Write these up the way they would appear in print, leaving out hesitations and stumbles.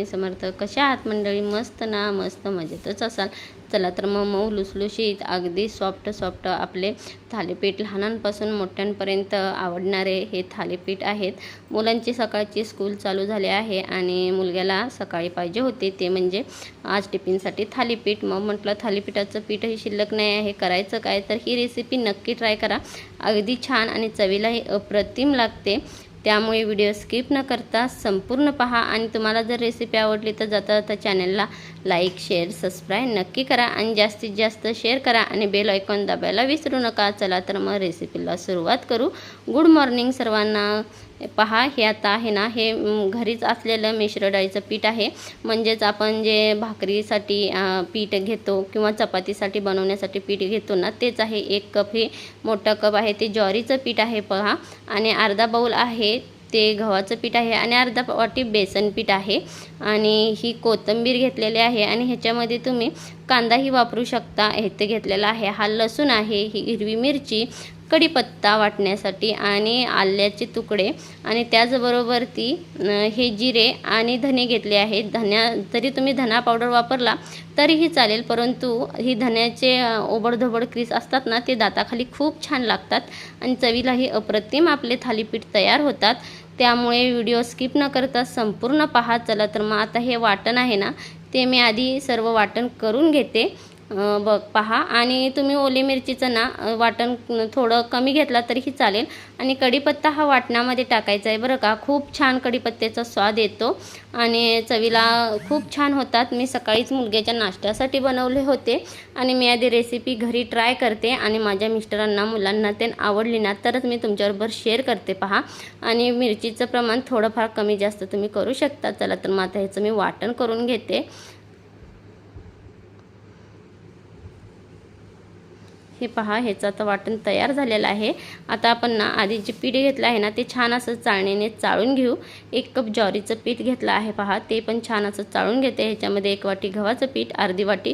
स्वामी समर्थ. कशा आहात मंडळी? मस्त ना? मस्त मजेतच असाल. चला तर मग मऊ लुसलुशीत अगदी सॉफ्ट आपले थालीपीठ लहानांपासून मोठ्यांपर्यंत आवडणारे हे थालीपीठ आहेत. मुलांची सकाळची स्कूल चालू झाली आहे आणि मुलग्याला सकाळी पाहिजे होते ते म्हणजे आज टिफिनसाठी थालीपीठ. मग म्हटलं थालीपीठाचं पीठही शिल्लक नाही आहे, करायचं काय? तर ही रेसिपी नक्की ट्राय करा. अगदी छान आणि चवीलाही अप्रतिम लागते. त्यामुळे व्हिडिओ स्किप न करता संपूर्ण पहा आणि तुम्हाला जर रेसिपी आवडली तर जाता जाता चॅनलला लाईक शेअर सबस्क्राईब नक्की करा आणि जास्तीत जास्त शेअर करा आणि बेल आयकॉन दाबायला विसरू नका. चला तर मग रेसिपीला सुरुवात करू. गुड मॉर्निंग सर्वांना. पहा हे आता आहे ना, हे घरीच असलेलं मिश्र डाळीचं पीठ आहे. म्हणजेच आपण जे भाकरीसाठी पीठ घेतो किंवा चपातीसाठी बनवण्यासाठी पीठ घेतो ना, तेच आहे. 1 कप हे मोठा कप आहे ते ज्वारीचं पीठ आहे पहा. आणि अर्धा बाऊल आहे ते गव्हाचं पीठ आहे आणि अर्धा वाटी बेसन पीठ आहे. आणि ही कोथिंबीर घेतलेली आहे आणि ह्याच्यामध्ये तुम्ही कांदाही वापरू शकता. हे ते घेतलेला आहे. हा लसूण आहे, ही हिरवी मिरची, कढीपत्ता वाटण्यासाठी आणि आल्याचे तुकडे आणि त्याचबरोबर हे जिरे आणि धने घेतले आहेत. जरी तुम्ही धना पावडर वापरला तरीही चालेल, परंतु ही धन्याचे ओबडधोबड क्रीस असतात ना, ते दाताखाली खूप छान लागतात आणि चवीलाही अप्रतिम आपले थालीपीठ तयार होतात. त्यामुळे व्हिडिओ स्किप न करता संपूर्ण पहा. चला तर मग आता हे वाटण आहे ना, ते मी आधी सर्व वाटण करून घेते. पहा. आणि तुम्ही ओली मिरचीचं ना वाटण थोडं कमी घेतला तरीही चालेल. आणि कढीपत्ता हा वाटणामध्ये टाकायचा आहे बरं का. खूप छान कढीपत्त्याचा स्वाद येतो आणि चवीला खूप छान होतात. मी सकाळीच मुलग्याच्या नाश्त्यासाठी बनवले होते आणि मी आधी रेसिपी घरी ट्राय करते आणि माझ्या मिस्टरांना मुलांना ते आवडली ना तरच मी तुमच्याबरोबर शेअर करते पहा. आणि मिरचीचं प्रमाण थोडंफार कमी जास्त तुम्ही करू शकता. चला तर मग आता ह्याचं मी वाटण करून घेते. हे पहा, ह्याचं आता वाटण तयार झालेलं आहे. आता आपण ना आधी जे पीठ घेतलं आहे ना, ते छान असं चाळणीने चाळून घेऊ. 1 कप ज्वारीचं पीठ घेतलं आहे पहा, ते पण छान असं चाळून घेते. ह्याच्यामध्ये 1 वाटी गव्हाचं पीठ, अर्धी वाटी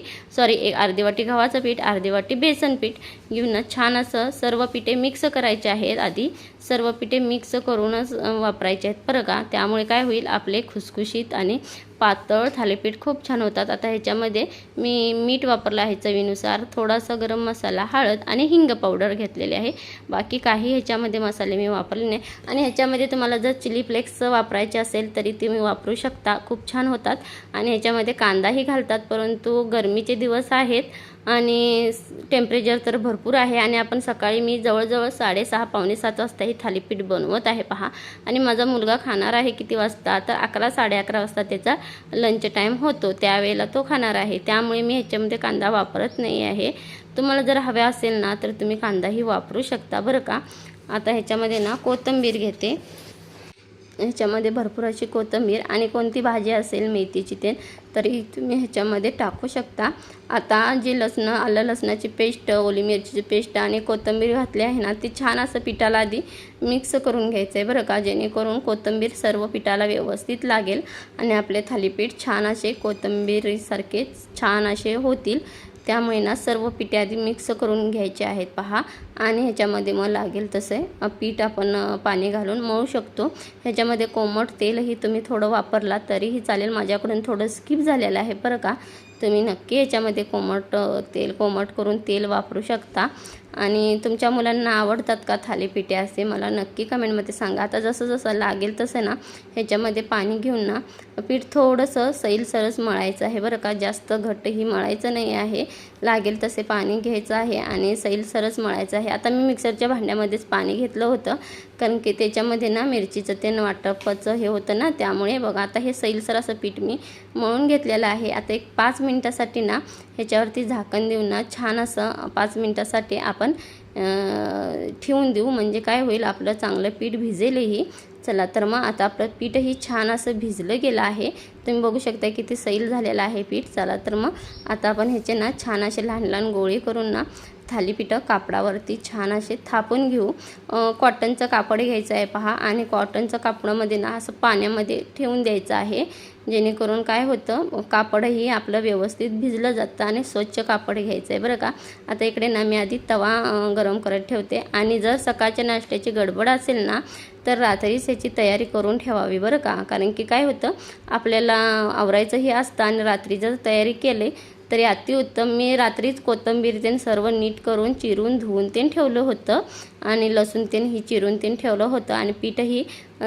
गव्हाचं पीठ, अर्धी वाटी बेसन पीठ घेऊन ना छान असं सर्व पिठे मिक्स करायचे आहेत. आधी सर्व पिठे मिक्स करूनच वापरायचे आहेत बरं का. त्यामुळे काय होईल, आपले खुसखुशीत आणि पातळ थालीपीठ खूप छान होतात. आता ह्याच्यामध्ये मी मीठ वापरलं आहे चवीनुसार, थोडासा गरम मसाला, हळद आणि हिंग पावडर घेतलेले आहे. बाकी काही ह्याच्यामध्ये मसाले मी वापरले नाही. आणि ह्याच्यामध्ये तुम्हाला जर चिली फ्लेक्स वापरायचे असेल तरी तुम्ही वापरू शकता, खूप छान होतात. आणि ह्याच्यामध्ये कांदाही घालतात, परंतु गरमीचे दिवस आहेत आणि टेम्परेचर तर भरपूर आहे आणि आपण सकाळी मी जवळजवळ 6:30 पावणे 7 वाजता ही थालीपीठ बनवत आहे पहा. आणि माझा मुलगा खाणार आहे किती वाजता, तर 11 साडे 11 वाजता त्याचा लंच टाईम होतो, त्यावेळेला तो खाणार आहे. त्यामुळे मी ह्याच्यामध्ये कांदा वापरत नाही आहे. तुम्हाला जर हव्या असेल ना तर तुम्ही कांदाही वापरू शकता बरं का. आता ह्याच्यामध्ये ना कोथिंबीर घेते. ह्याच्यामध्ये भरपूर अशी कोथिंबीर आणि कोणती भाजी असेल मेथीची ते तरी तुम्ही ह्याच्यामध्ये टाकू शकता. आता जी आलं लसणाची पेस्ट, ओली मिरचीची पेस्ट आणि कोथिंबीर घातली आहे ना, ती छान असं पिठाला आधी मिक्स करून घ्यायचं आहे बरं का, जेणेकरून कोथिंबीर सर्व पिठाला व्यवस्थित लागेल आणि आपले थालीपीठ छान असे कोथिंबीरसारखे छान असे होतील. त्यामुळे ना सर्व पिठे आधी मिक्स करून घ्यायचे आहेत पहा. आणि ह्याच्यामध्ये मग लागेल तसे पीठ आपण पाणी घालून मळू शकतो. ह्याच्यामध्ये कोमट तेलही तुम्ही थोडं वापरला तरीही चालेल. माझ्याकडून थोडं स्किप झालेलं आहे बरं का. तुम्ही नक्की ह्याच्यामध्ये कोमट करून तेल वापरू शकता. आणि तुमच्या मुलांना आवडतात का थालीपीठे असे मला नक्की कमेंटमध्ये सांगा. आता जसं जसं लागेल तसं ना ह्याच्यामध्ये पाणी घेऊन ना पीठ थोडंसं सैलसरच मळायचं आहे बरं का. जास्त घट्टही मळायचं नाही आहे. लागेल तसे पाणी घ्यायचं आहे आणि सैलसरच मळायचं आहे. आता मी मिक्सरच्या भांड्यामध्येच पाणी घेतलं होतं, कारण की त्याच्यामध्ये ना मिरचीचं ते वाटपाचं हे होतं ना, त्यामुळे बघा आता हे सैलसर असं पीठ मी मळून घेतलेलं आहे. आता एक 5 मिनटासाठी ना ह्याच्यावरती झाकण देऊन ना छान असं 5 मिनटासाठी आपण ठेवून देऊ. म्हणजे काय होईल, आपलं चांगलं पीठ भिजेलही. चला तर मग आता आपलं पीठही छान असं भिजलं गेलं आहे. तुम्ही बघू शकता किती सैल झालेलं आहे पीठ. चला तर मग आता आपण ह्याचे ना छान असे लहान लहान गोळे करून ना थालीपीठं कापडावरती छान असे थापून घेऊ. कॉटनचं कापड घ्यायचं आहे पहा आणि कॉटनचं कापडामध्ये ना असं पाण्यामध्ये ठेवून द्यायचं आहे, जेणेकरून काय होतं, कापडही आपलं व्यवस्थित भिजलं जातं आणि स्वच्छ कापड घ्यायचं आहे बरं का. आता इकडे ना मी आधी तवा गरम करत ठेवते. आणि जर सकाळच्या नाश्त्याची गडबड असेल ना तर रात्रीच याची तयारी करून ठेवावी बरं का. कारण की काय होतं, आपल्याला आवरायचंही असतं आणि रात्री जर तयारी केली तरी अतिउत्तम. मी रात्रीच कोथिंबीर तेन सर्व नीट करून चिरून धुवून तेन ठेवलं होतं आणि लसूण तेन ही चिरून तेन ठेवलं होतं आणि पीठही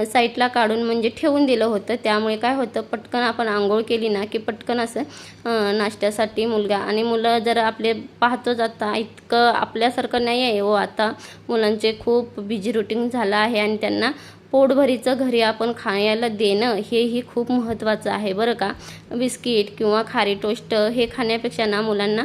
साईडला काढून म्हणजे ठेवून दिलं होतं. त्यामुळे काय होतं, पटकन आपण आंघोळ केली ना की पटकन असं नाश्त्यासाठी मुलगा आणि मुलं जर आपले पाहतोच आता इतकं आपल्यासारखं नाही आहे हो. आता मुलांचे खूप बिझी रुटीन झालं आहे आणि त्यांना पोटभरीचं घरी आपण खायला देणं हेही खूप महत्त्वाचं आहे बरं का. बिस्किट किंवा खारी टोस्ट हे खाण्यापेक्षा ना मुलांना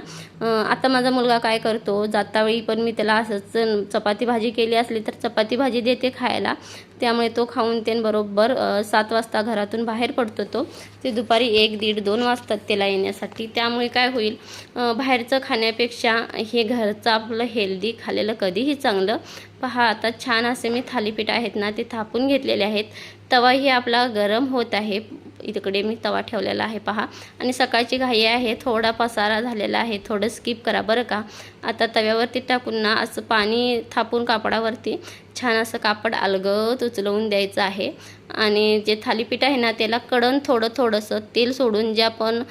आता माझा मुलगा काय करतो, जातावेळी पण मी त्याला असंच चपाती भाजी केली असली तर चपाती भाजी देते खायला. त्यामुळे तो खाऊन ते बरोबर 7 वाजता घरातून बाहेर पडतो. ते दुपारी 1, 1:30, 2 वाजतात त्याला येण्यासाठी. त्यामुळे काय होईल, बाहेरचं खाण्यापेक्षा हे घरचं आपलं हेल्दी खाल्लेलं कधीही चांगलं. पहा आता छान असे मी थालीपीठ आहेत ना ते थापून घेतलेले आहेत. तवाही आपला गरम होत आहे. इकडे मी तवा ठेवलेला आहे पहा. आणि सकाळची घाई आहे, थोडा पसारा झालेला आहे, थोडं स्किप करा बरं का. आता तव्यावरती टाकून ना असं पाणी थापून कापडावरती छान असं कापड अलगद उचलवून द्यायचं आहे. आणि जे थालीपीठ आहे ना त्याला कडन थोडंसं तेल सोडून, जे आपण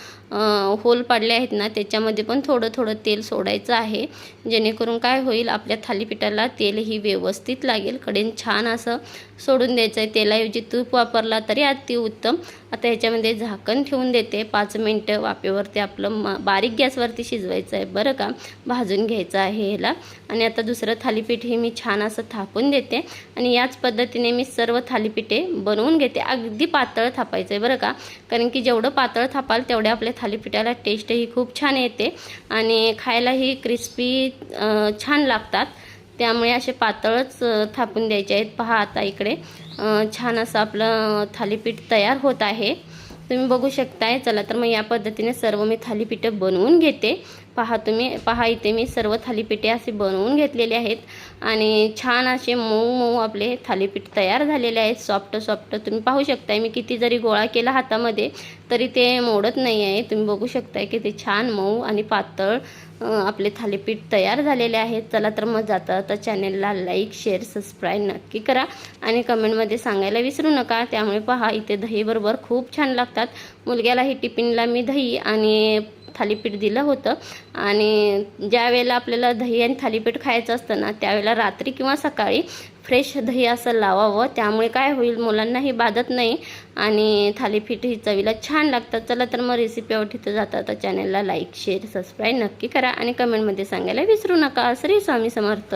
होल पाडले आहेत ना त्याच्यामध्ये पण थोडं तेल सोडायचं आहे. जेणेकरून काय होईल, आपल्या थालीपीठाला तेलही व्यवस्थित लागेल. कडेन छान असं सोडून द्यायचं आहे. तेलाऐवजी तूप वापरला तरी अतिउत्तम. आता ह्याच्यामध्ये झाकण ठेवून देते. 5 मिनटं वाफेवरती आपलं बारीक गॅसवरती शिजवायचं आहे बरं का. भाजून घ्यायचं आहे ह्याला. आणि आता दुसरं थालीपीठही मी छान असं थापून देते आणि याच पद्धतीने मी सर्व थालीपीठे बनवून घेते. अगदी पातळ थापायचं आहे बरं का. कारण की जेवढं पातळ थापाल तेवढ्या आपल्या थालीपीठाला टेस्टही खूप छान येते आणि खायलाही क्रिस्पी छान लागतात. त्यामुळे असे पातळच थापून द्यायचे आहेत. पहा आता इकडे छान असं आपलं थालीपीठ तयार होत आहे, तुम्ही बघू शकताय. चला तर मग या पद्धतीने सर्व मी थालीपीठं बनवून घेते. पहा इथे मी सर्व थालीपीठे असे बनवून घेतलेले आहेत आणि छान असे मऊ आपले थालीपीठ तयार झालेले आहेत. सॉफ्ट तुम्ही पाहू शकताय. मी किती जरी गोळा केला हातामध्ये तरी ते मोडत नाही आहे. तुम्ही बघू शकताय की ते छान मऊ आणि पातळ आपले थालीपीठ तयार झालेले आहेत. चला तर मग जाता चॅनेलला लाईक, शेअर, सबस्क्राईब नक्की करा आणि कमेंटमध्ये सांगायला विसरू नका. त्यामुळे पहा इथे दहीबरोबर खूप छान लागतात. मुलग्यालाही टिफिनला मी दही आणि थालीपीठ दिलं होतं. आणि ज्या वेळेला आपल्याला दही आणि थालीपीठ खायचं असतं ना त्यावेळेला रात्री किंवा सकाळी फ्रेश दही असं लावावं. त्यामुळे काय होईल, मुलांनाही बाधत नाही आणि थालीपीठ ही चवीला छान लागतात. चला तर मग रेसिपी आवडली जाता तर चॅनलला लाईक, शेअर, सबस्क्राईब नक्की करा आणि कमेंटमध्ये सांगायला विसरू नका. श्री स्वामी समर्थ.